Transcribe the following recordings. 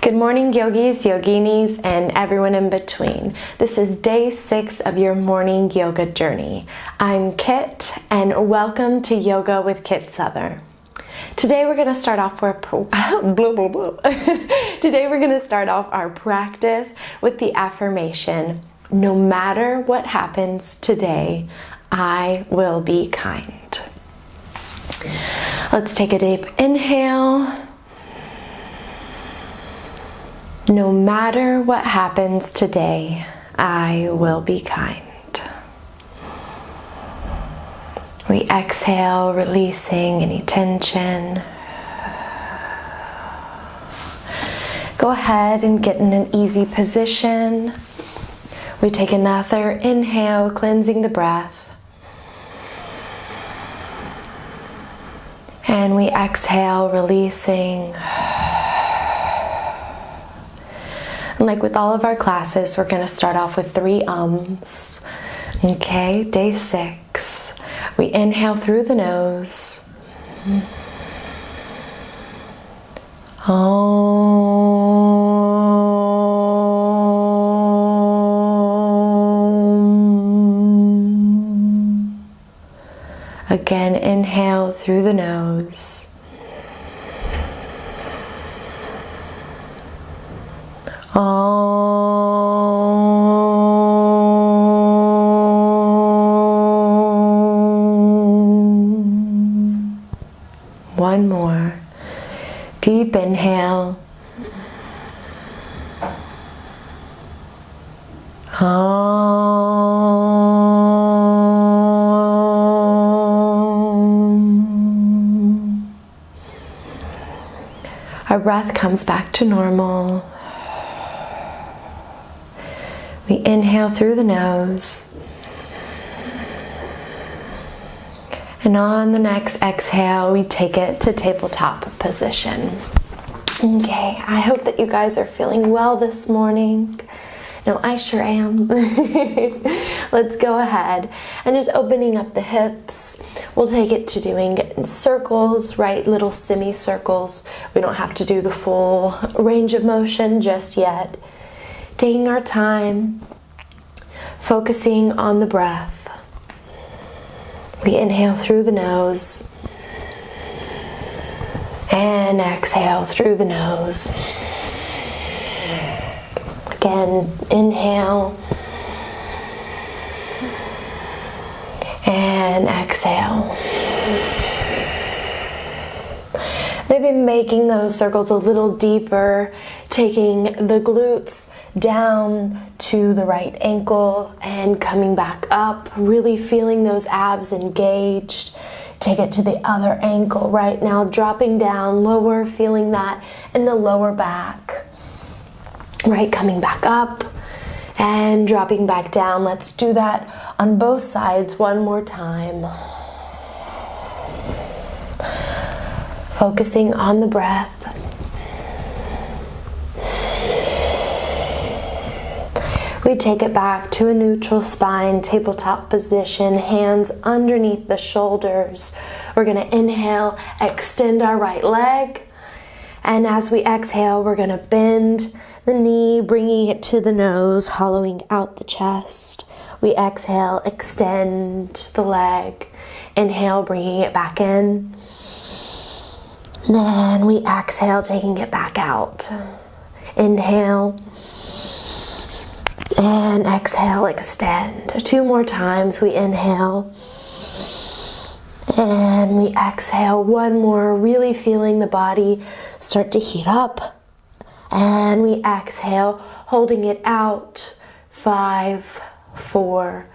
Good morning, yogis, yoginis, and everyone in between. This is day 6 of your morning yoga journey. I'm Kit, and welcome to Yoga with Kit Souther. Today we're going to start off Today we're going to start off our practice with the affirmation, no matter what happens today, I will be kind. Let's take a deep inhale. No matter what happens today, I will be kind. We exhale, releasing any tension. Go ahead and get in an easy position. We take another inhale, cleansing the breath. And we exhale, releasing. Like with all of our classes, we're going to start off with 3 ums. Okay, day 6. We inhale through the nose. Again, inhale through the nose. One more. Deep inhale. Our breath comes back to normal. We inhale through the nose. And on the next exhale, we take it to tabletop position. Okay, I hope that you guys are feeling well this morning. No, I sure am. Let's go ahead and just opening up the hips. We'll take it to doing circles, right? Little semicircles. We don't have to do the full range of motion just yet. Taking our time, focusing on the breath. We inhale through the nose and exhale through the nose. Again, inhale and exhale. Maybe making those circles a little deeper, taking the glutes down to the right ankle and coming back up, really feeling those abs engaged. Take it to the other ankle right now, dropping down lower, feeling that in the lower back. Right, coming back up and dropping back down. Let's do that on both sides one more time. Focusing on the breath. We take it back to a neutral spine, tabletop position, hands underneath the shoulders. We're going to inhale, extend our right leg. And as we exhale, we're going to bend the knee, bringing it to the nose, hollowing out the chest. We exhale, extend the leg. Inhale, bringing it back in. Then we exhale, taking it back out. Inhale. And exhale, extend. 2 more times. We inhale. And we exhale. 1 more, really feeling the body start to heat up. And we exhale, holding it out. 5, 4,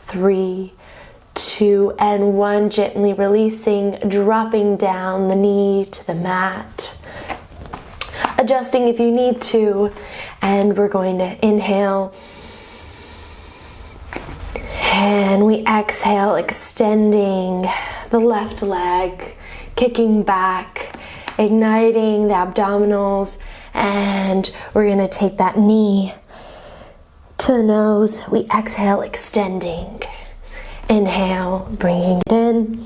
3, 2, and 1. Gently releasing, dropping down the knee to the mat. Adjusting if you need to. And we're going to inhale. And we exhale, extending the left leg, kicking back, igniting the abdominals, and we're going to take that knee to the nose. We exhale, extending. Inhale, bringing it in.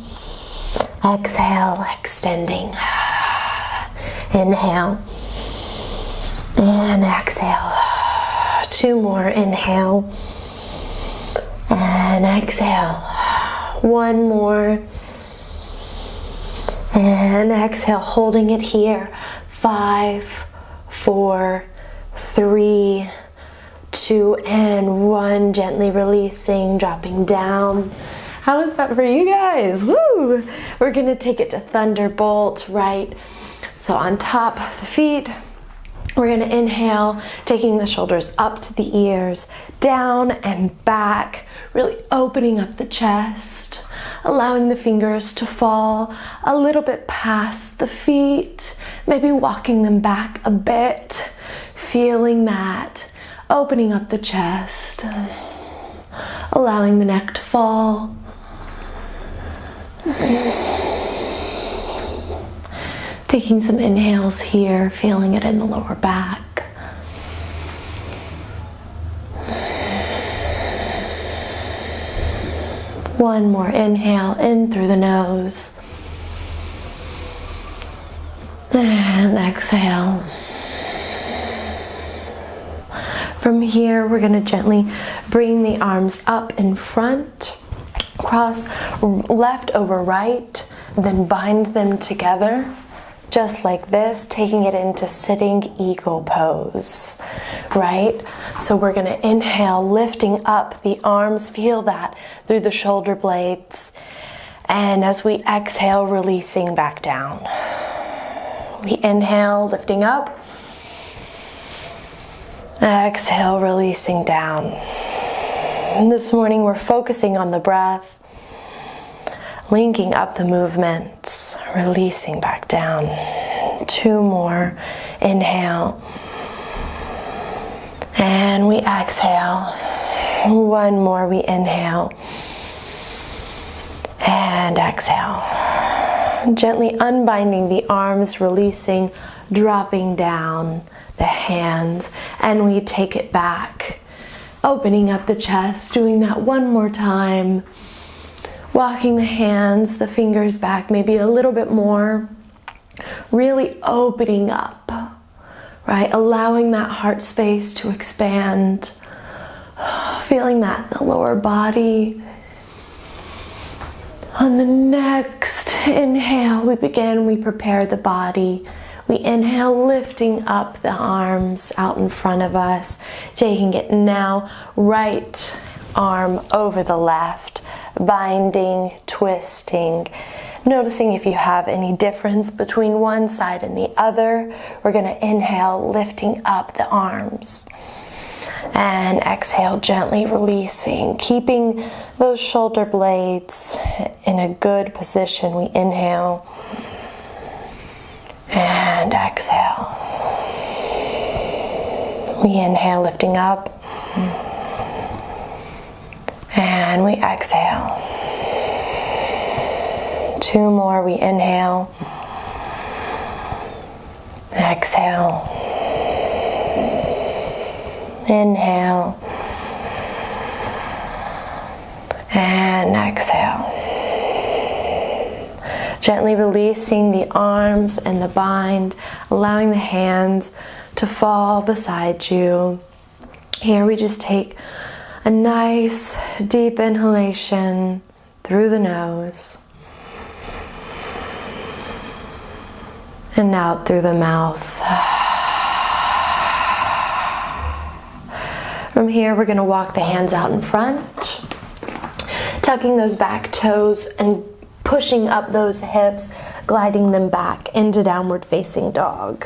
Exhale, extending. Inhale. And exhale. 2 more. Inhale. And exhale. 1 more. And exhale, holding it here. 5, 4, 3, 2, and 1. Gently releasing, dropping down. How is that for you guys? Woo! We're gonna take it to thunderbolt, right? So on top of the feet, we're gonna inhale, taking the shoulders up to the ears, down and back, really opening up the chest, allowing the fingers to fall a little bit past the feet, maybe walking them back a bit, feeling that, opening up the chest, allowing the neck to fall. Taking some inhales here, feeling it in the lower back. One more inhale in through the nose. And exhale. From here, we're going to gently bring the arms up in front, cross left over right, then bind them together. Just like this, taking it into sitting eagle pose, right? So we're gonna inhale, lifting up the arms, feel that through the shoulder blades. And as we exhale, releasing back down. We inhale, lifting up. Exhale, releasing down. And this morning we're focusing on the breath, linking up the movements, releasing back down. 2 more. Inhale. And we exhale. 1 more. We inhale. And exhale. Gently unbinding the arms, releasing, dropping down the hands. And we take it back. Opening up the chest, doing that 1 more time. Walking the hands, the fingers back, maybe a little bit more. Really opening up, right? Allowing that heart space to expand. Feeling that in the lower body. On the next inhale, we begin, we prepare the body. We inhale, lifting up the arms out in front of us. Taking it now, right arm over the left. Binding, twisting, noticing if you have any difference between one side and the other. We're going to inhale, lifting up the arms, and exhale, gently releasing, keeping those shoulder blades in a good position. We inhale and exhale. We inhale, lifting up. And we exhale. 2 more. We inhale. Exhale. Inhale. And exhale. Gently releasing the arms and the bind, allowing the hands to fall beside you. Here we just take a nice deep inhalation through the nose and out through the mouth. From here, we're going to walk the hands out in front, tucking those back toes and pushing up those hips, gliding them back into downward facing dog.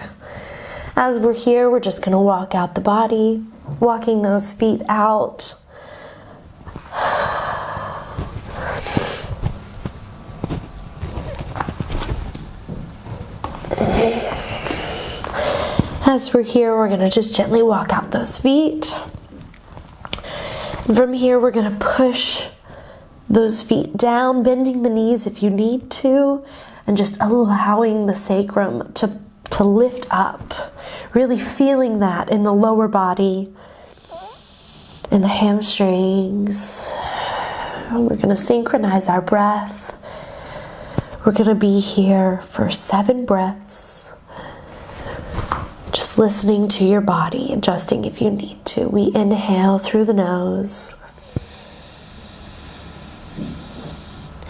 As we're here, we're just going to walk out the body, walking those feet out. As we're here, we're going to just gently walk out those feet. And from here, we're going to push those feet down, bending the knees if you need to, and just allowing the sacrum to lift up. Really feeling that in the lower body, in the hamstrings. We're going to synchronize our breath. We're going to be here for 7 breaths. Just listening to your body, adjusting if you need to. We inhale through the nose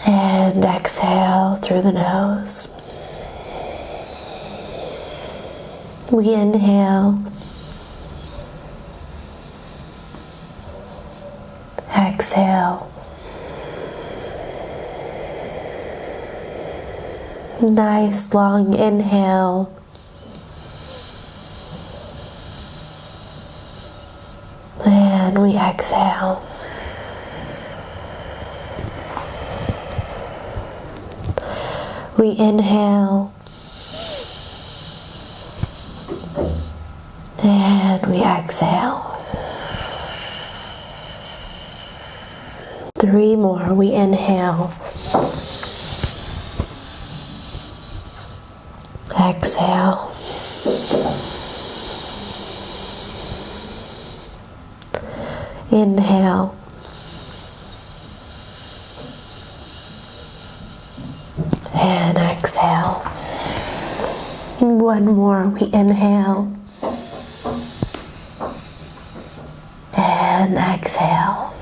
and exhale through the nose. We inhale, exhale. Nice long inhale. And we exhale. We inhale. And we exhale. 3 more. We inhale. Exhale. Inhale. And exhale. 1 more. We inhale. And exhale.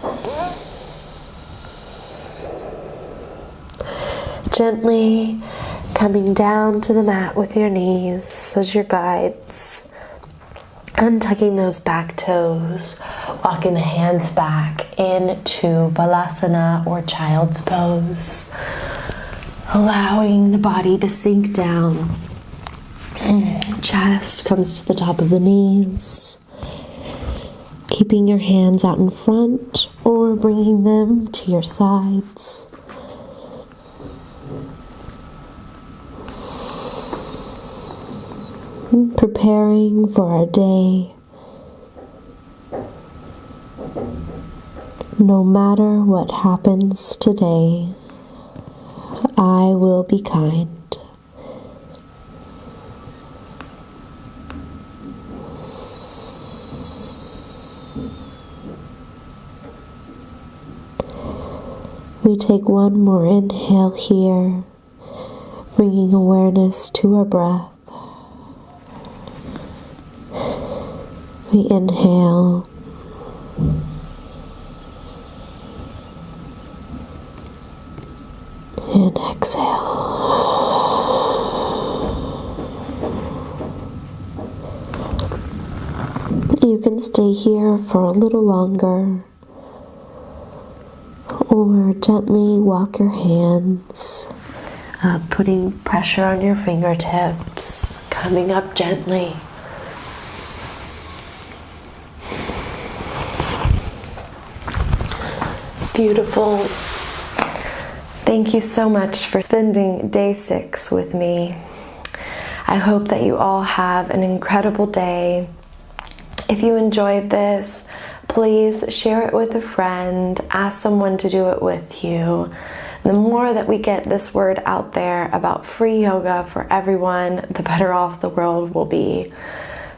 Gently coming down to the mat with your knees as your guides. Untucking those back toes, walking the hands back into Balasana or Child's Pose. Allowing the body to sink down. Chest comes to the top of the knees. Keeping your hands out in front or bringing them to your sides. Preparing for our day. No matter what happens today, I will be kind. We take 1 more inhale here, bringing awareness to our breath. We inhale. And exhale. You can stay here for a little longer, or gently walk your hands, putting pressure on your fingertips, coming up gently. Beautiful. Thank you so much for spending day 6 with me. I hope that you all have an incredible day. If you enjoyed this, please share it with a friend. Ask someone to do it with you. The more that we get this word out there about free yoga for everyone, the better off the world will be.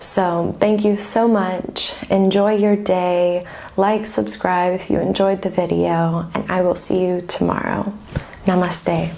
So thank you so much. Enjoy your day. Like, subscribe if you enjoyed the video, and I will see you tomorrow. Namaste.